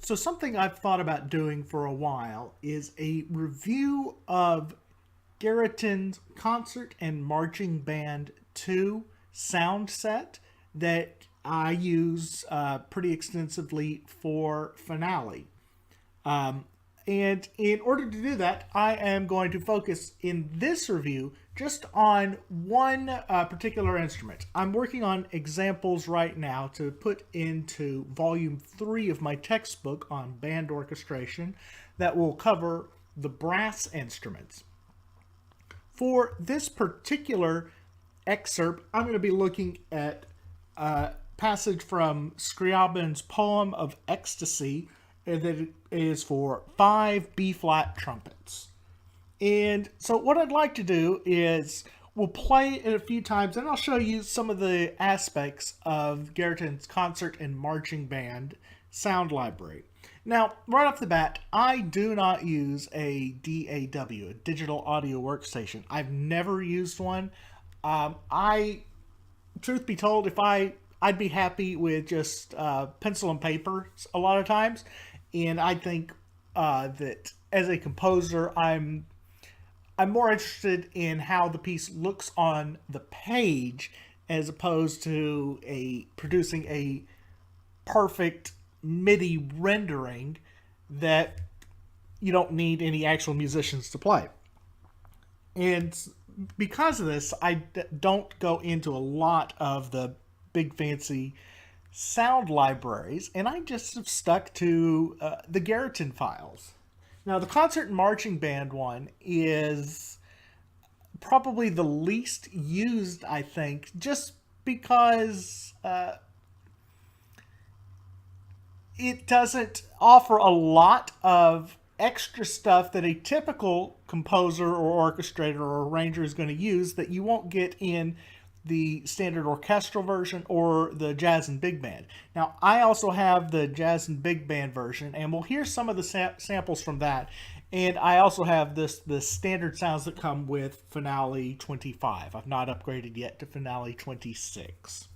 So something I've thought about doing for a while is a review of Garritan's Concert and Marching Band 2 sound set that I use pretty extensively for Finale. And in order to do that, I am going to focus in this review just on one particular instrument. I'm working on examples right now to put into volume 3 of my textbook on band orchestration that will cover the brass instruments. For this particular excerpt, I'm going to be looking at a passage from Scriabin's poem of Ecstasy that is for 5 B-flat trumpets. And so what I'd like to do is we'll play it a few times and I'll show you some of the aspects of Garritan's concert and marching band sound library. Now, right off the bat, I do not use a DAW, a digital audio workstation. I've never used one. Truth be told, I'd be happy with just pencil and paper a lot of times. And I think that as a composer, I'm more interested in how the piece looks on the page as opposed to producing a perfect MIDI rendering that you don't need any actual musicians to play. And because of this, I don't go into a lot of the big fancy sound libraries, and I just have stuck to the Garritan files. Now, the concert and marching band one is probably the least used, I think, just because it doesn't offer a lot of extra stuff that a typical composer or orchestrator or arranger is going to use that you won't get in the standard orchestral version or the jazz and big band. Now, I also have the jazz and big band version, and we'll hear some of the samples from that. And I also have the standard sounds that come with Finale 25. I've not upgraded yet to Finale 26.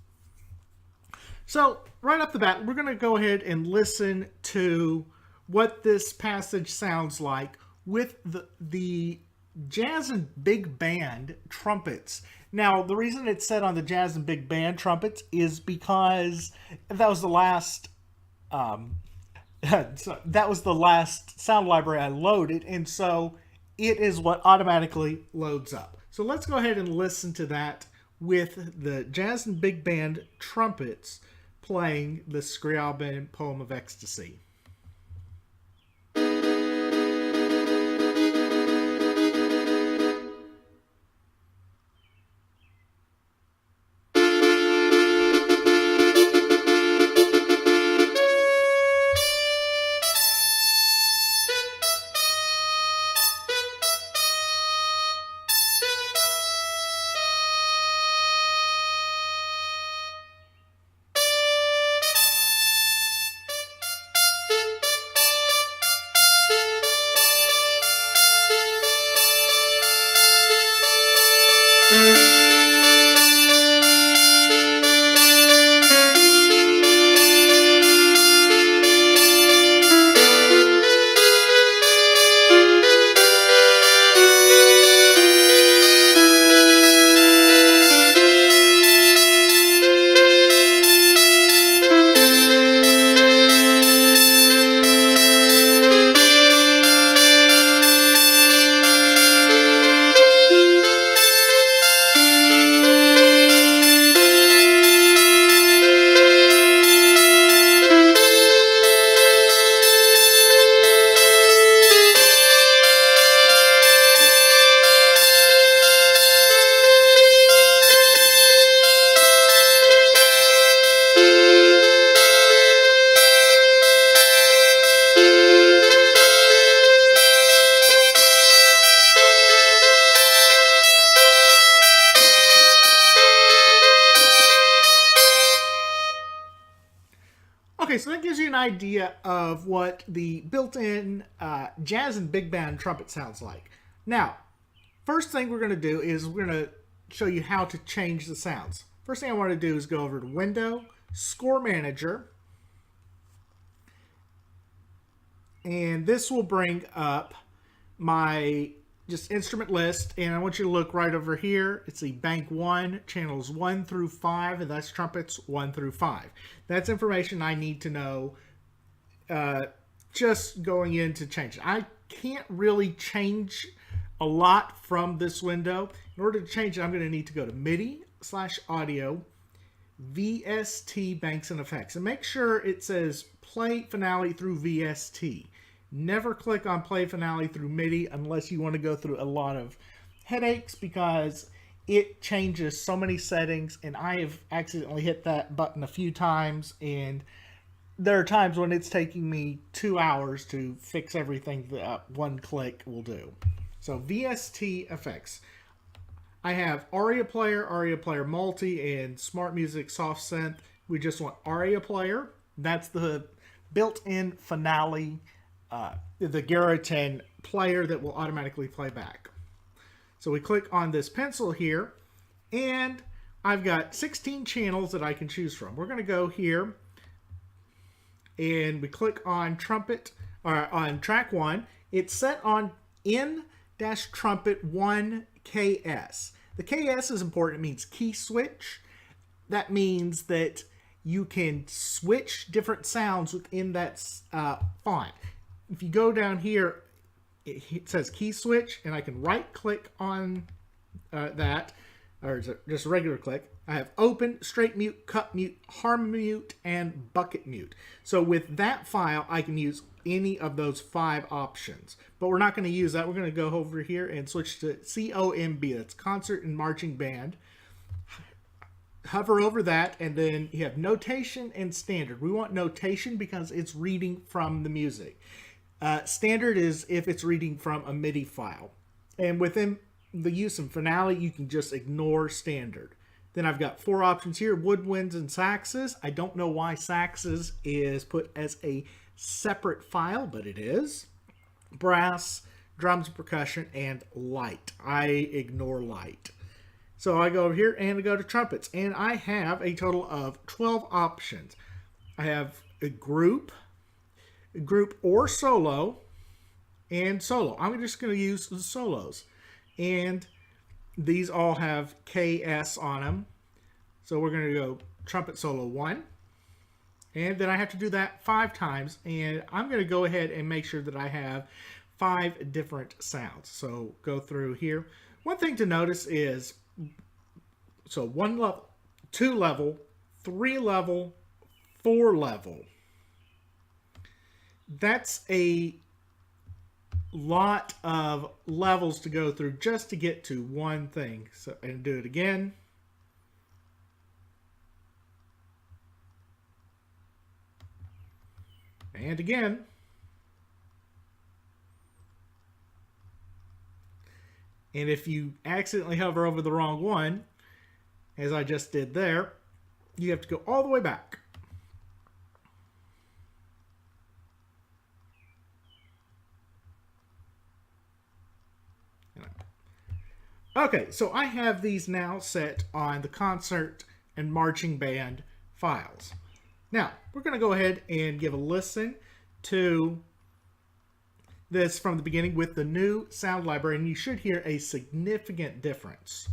So, right off the bat, we're going to go ahead and listen to what this passage sounds like with the jazz and big band trumpets. Now, the reason it's set on the jazz and big band trumpets is because that was the last that was the last sound library I loaded, and so it is what automatically loads up. So let's go ahead and listen to that with the jazz and big band trumpets playing the Scriabin poem of Ecstasy. Okay, so that gives you an idea of what the built-in jazz and big band trumpet sounds like. Now, first thing we're going to do is we're going to show you how to change the sounds. First thing I want to do is go over to Window, Score Manager, And this will bring up my just instrument list, and I want you to look right over here. It's the bank 1, channels 1 through 5, and that's trumpets 1 through 5. That's information I need to know just going in to change it. I can't really change a lot from this window. In order to change it, I'm going to need to go to MIDI/audio, VST banks and effects, and make sure it says play finale through VST. Never click on play finale through MIDI unless you want to go through a lot of headaches, because it changes so many settings, and I have accidentally hit that button a few times, and there are times when it's taking me 2 hours to fix everything that one click will do. So VST effects. I have Aria Player Multi, and Smart Music Soft Synth. We just want Aria Player. That's the built-in finale, the Garritan player that will automatically play back. So we click on this pencil here, and I've got 16 channels that I can choose from. We're going to go here, and we click on trumpet, or on track 1. It's set on N-trumpet 1 KS. The KS is important. It means key switch. That means that you can switch different sounds within that font. If you go down here, it says key switch, and I can right click on that, or just a regular click. I have open, straight mute, cut mute, harm mute, and bucket mute. So with that file, I can use any of those 5 options. But we're not going to use that. We're going to go over here and switch to COMB. That's concert and marching band. Hover over that, and then you have notation and standard. We want notation because it's reading from the music. Standard is if it's reading from a MIDI file. And within the use of finale, you can just ignore standard. Then I've got 4 options here: woodwinds and saxes. I don't know why saxes is put as a separate file, but it is. Brass, drums and percussion, and light. I ignore light. So I go over here and I go to trumpets, and I have a total of 12 options. I have a group or solo, and solo. I'm just going to use the solos. And these all have KS on them. So we're going to go trumpet solo 1. And then I have to do that 5 times. And I'm going to go ahead and make sure that I have 5 different sounds. So go through here. One thing to notice is, so 1 level, 2 level, 3 level, 4 level. That's a lot of levels to go through just to get to one thing. So, and do it again. And again. And if you accidentally hover over the wrong one, as I just did there, you have to go all the way back. Okay, so I have these now set on the concert and marching band files. Now, we're going to go ahead and give a listen to this from the beginning with the new sound library, and you should hear a significant difference.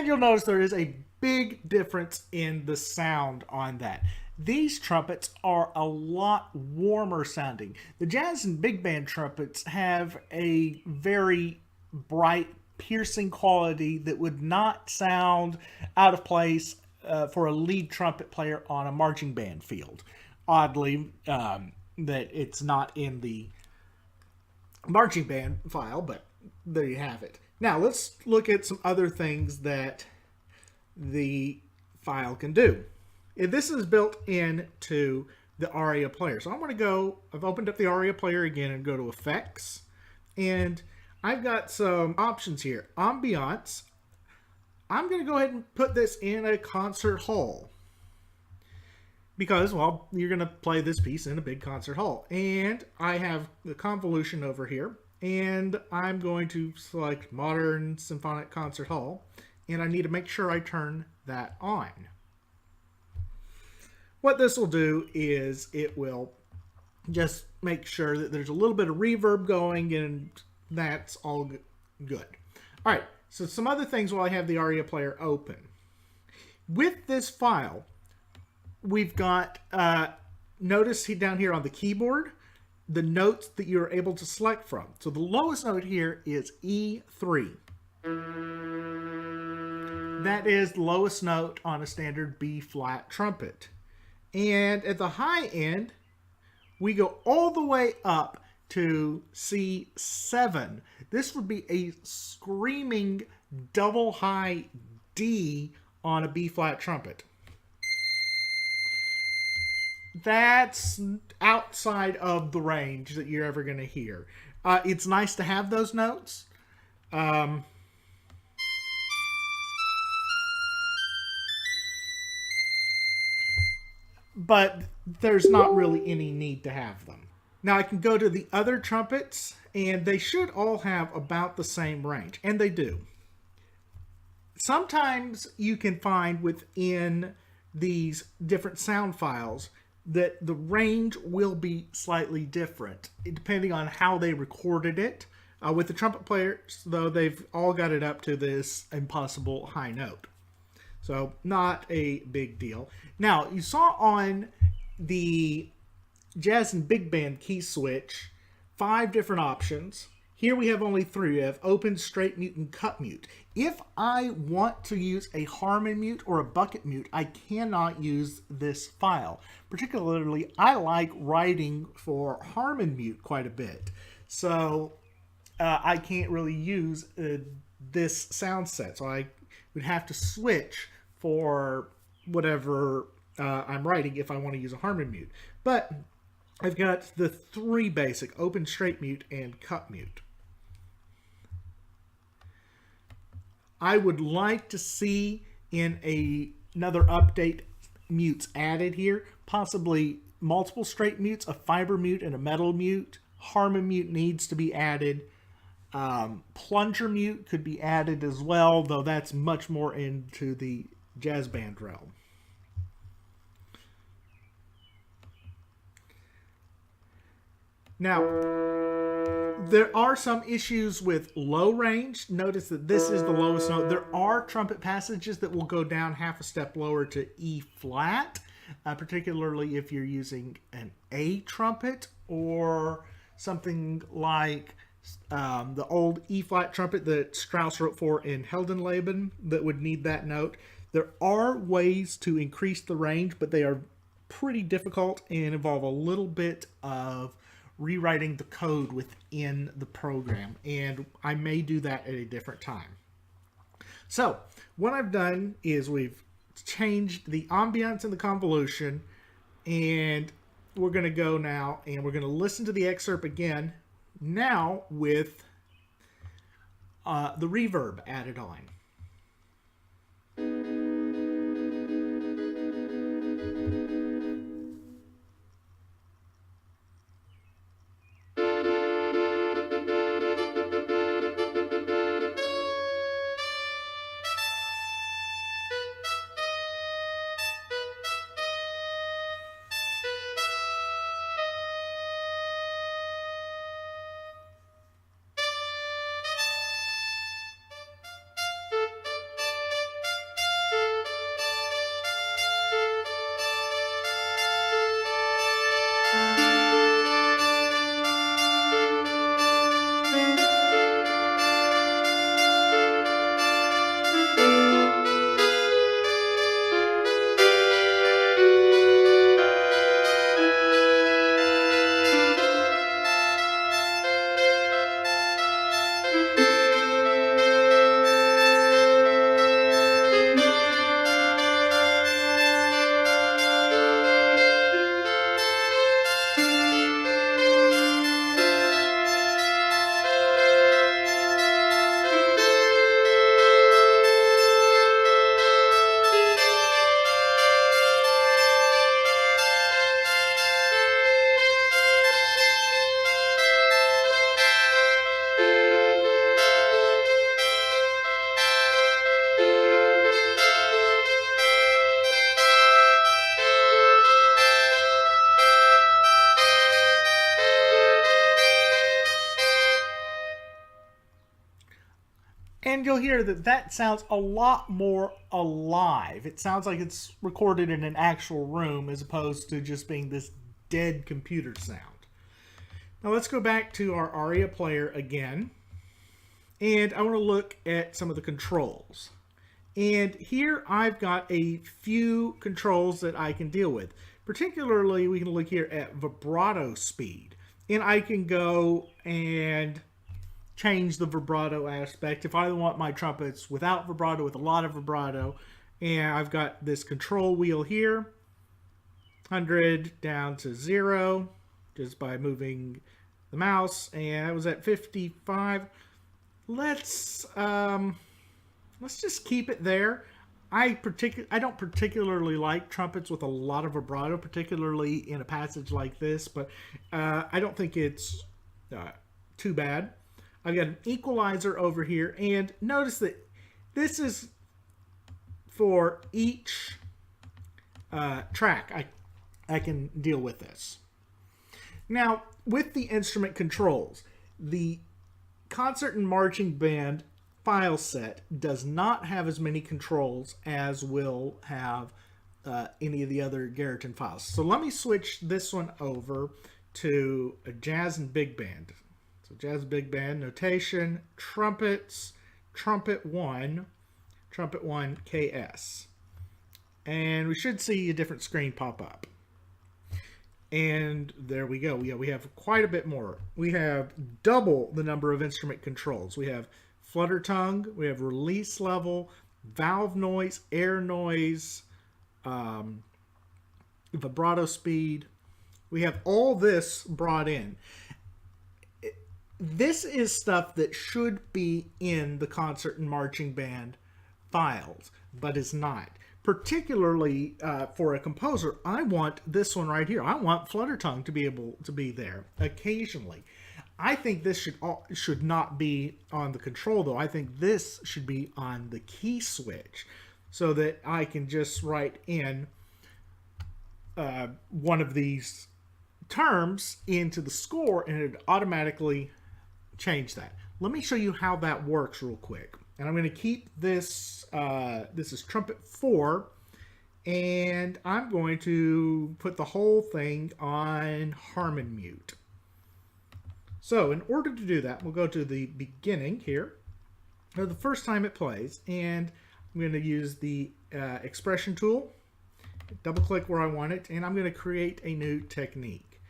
And you'll notice there is a big difference in the sound on that. These trumpets are a lot warmer sounding. The jazz and big band trumpets have a very bright, piercing quality that would not sound out of place for a lead trumpet player on a marching band field. Oddly, that it's not in the marching band file, but there you have it. Now let's look at some other things that the file can do. This is built into the ARIA player. So I'm going to go, I've opened up the ARIA player again and go to Effects. And I've got some options here. Ambience. I'm going to go ahead and put this in a concert hall. Because, well, you're going to play this piece in a big concert hall. And I have the convolution over here. And I'm going to select Modern Symphonic Concert Hall. And I need to make sure I turn that on. What this will do is it will just make sure that there's a little bit of reverb going, and that's all good. All right, so some other things while I have the ARIA player open. With this file, we've got, notice down here on the keyboard, the notes that you're able to select from. So the lowest note here is E3. That is the lowest note on a standard B-flat trumpet. And at the high end, we go all the way up to C7. This would be a screaming double high D on a B-flat trumpet. That's outside of the range that you're ever going to hear. It's nice to have those notes. But there's not really any need to have them. Now I can go to the other trumpets, and they should all have about the same range, and they do. Sometimes you can find within these different sound files that the range will be slightly different, depending on how they recorded it. With the trumpet players, though, they've all got it up to this impossible high note. So not a big deal. Now, you saw on the jazz and big band key switch 5 different options. Here we have only 3. We have open, straight mute, and cut mute. If I want to use a harmon mute or a bucket mute, I cannot use this file. Particularly, I like writing for harmon mute quite a bit. So I can't really use this sound set. So I would have to switch for whatever I'm writing if I want to use a harmon mute. But I've got the 3 basic: open, straight mute, and cut mute. I would like to see in another update mutes added here, possibly multiple straight mutes, a fiber mute, and a metal mute. Harmon mute needs to be added. Plunger mute could be added as well, though that's much more into the jazz band realm. Now, there are some issues with low range. Notice that this is the lowest note. There are trumpet passages that will go down half a step lower to E flat, particularly if you're using an A trumpet or something like the old E flat trumpet that Strauss wrote for in Heldenleben that would need that note. There are ways to increase the range, but they are pretty difficult and involve a little bit of rewriting the code within the program, and I may do that at a different time. So what I've done is we've changed the ambience and the convolution, and we're going to go now and we're going to listen to the excerpt again, now with the reverb added on. And you'll hear that that sounds a lot more alive. It sounds like it's recorded in an actual room as opposed to just being this dead computer sound. Now let's go back to our ARIA player again. And I want to look at some of the controls. And here I've got a few controls that I can deal with. Particularly, we can look here at vibrato speed. And I can go and change the vibrato aspect. If I want my trumpets without vibrato, with a lot of vibrato, and I've got this control wheel here, 100 down to 0, just by moving the mouse, and I was at 55. Let's just keep it there. I don't particularly like trumpets with a lot of vibrato, particularly in a passage like this, but I don't think it's too bad. I've got an equalizer over here, and notice that this is for each track. I can deal with this. Now, with the instrument controls, the concert and marching band file set does not have as many controls as will have any of the other Garritan files. So let me switch this one over to a jazz and big band. So jazz big band notation, trumpets, trumpet 1 KS. And we should see a different screen pop up. And there we go. We have quite a bit more. We have double the number of instrument controls. We have flutter tongue, we have release level, valve noise, air noise, vibrato speed. We have all this brought in. This is stuff that should be in the concert and marching band files, but is not. Particularly for a composer, I want this one right here. I want flutter tongue to be able to be there occasionally. I think this should not be on the control, though. I think this should be on the key switch so that I can just write in one of these terms into the score and it automatically change that. Let me show you how that works real quick. And I'm going to keep this, this is trumpet 4, and I'm going to put the whole thing on harmon mute. So in order to do that, we'll go to the beginning here, or the first time it plays, and I'm going to use the expression tool, double click where I want it, and I'm going to create a new technique.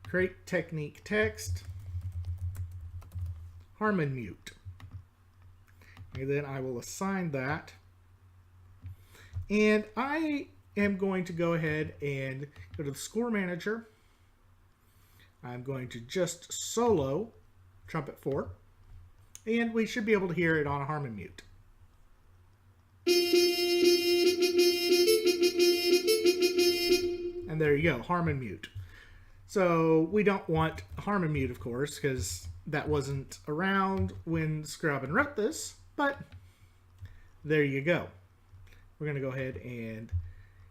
Create technique text, harmon mute. And then I will assign that. And I am going to go ahead and go to the score manager. I'm going to just solo trumpet 4. And we should be able to hear it on a harmon mute. And there you go, harmon mute. So we don't want harmon mute, of course, because that wasn't around when Scriabin wrote this. But there you go. We're going to go ahead and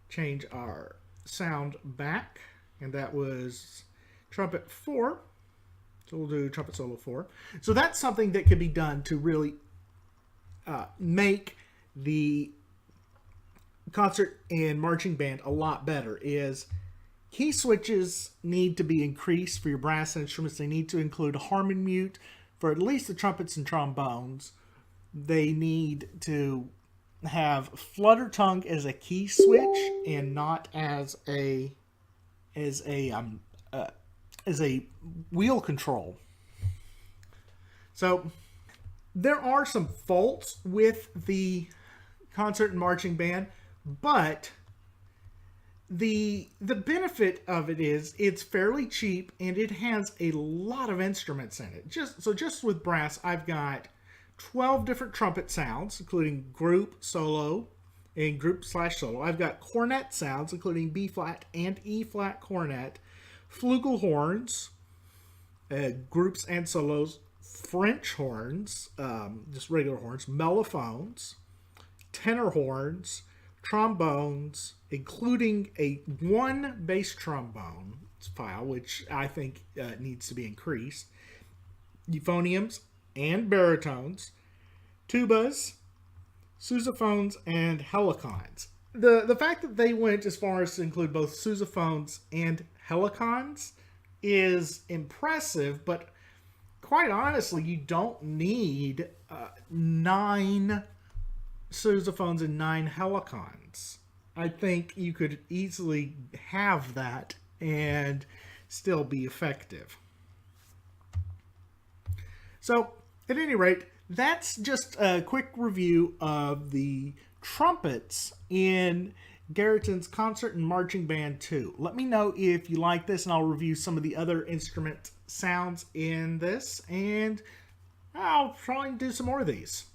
change our sound back. And that was trumpet 4. So we'll do trumpet solo 4. So that's something that can be done to really make the concert and marching band a lot better. Is key switches need to be increased for your brass instruments. They need to include a harmon mute for at least the trumpets and trombones. They need to have flutter tongue as a key switch and not as a wheel control. So there are some faults with the concert and marching band, but the benefit of it is it's fairly cheap and it has a lot of instruments in it. Just with brass, I've got 12 different trumpet sounds, including group, solo, and group/solo. I've got cornet sounds, including B flat and E flat cornet, flugelhorns, groups and solos, French horns, just regular horns, mellophones, tenor horns, trombones, including one bass trombone file, which I think needs to be increased, euphoniums and baritones, tubas, sousaphones, and helicons. The fact that they went as far as to include both sousaphones and helicons is impressive, but quite honestly, you don't need 9 sousaphones and 9 helicons. I think you could easily have that and still be effective. So, at any rate, that's just a quick review of the trumpets in Garritan's Concert and Marching Band 2. Let me know if you like this, and I'll review some of the other instrument sounds in this, and I'll try and do some more of these.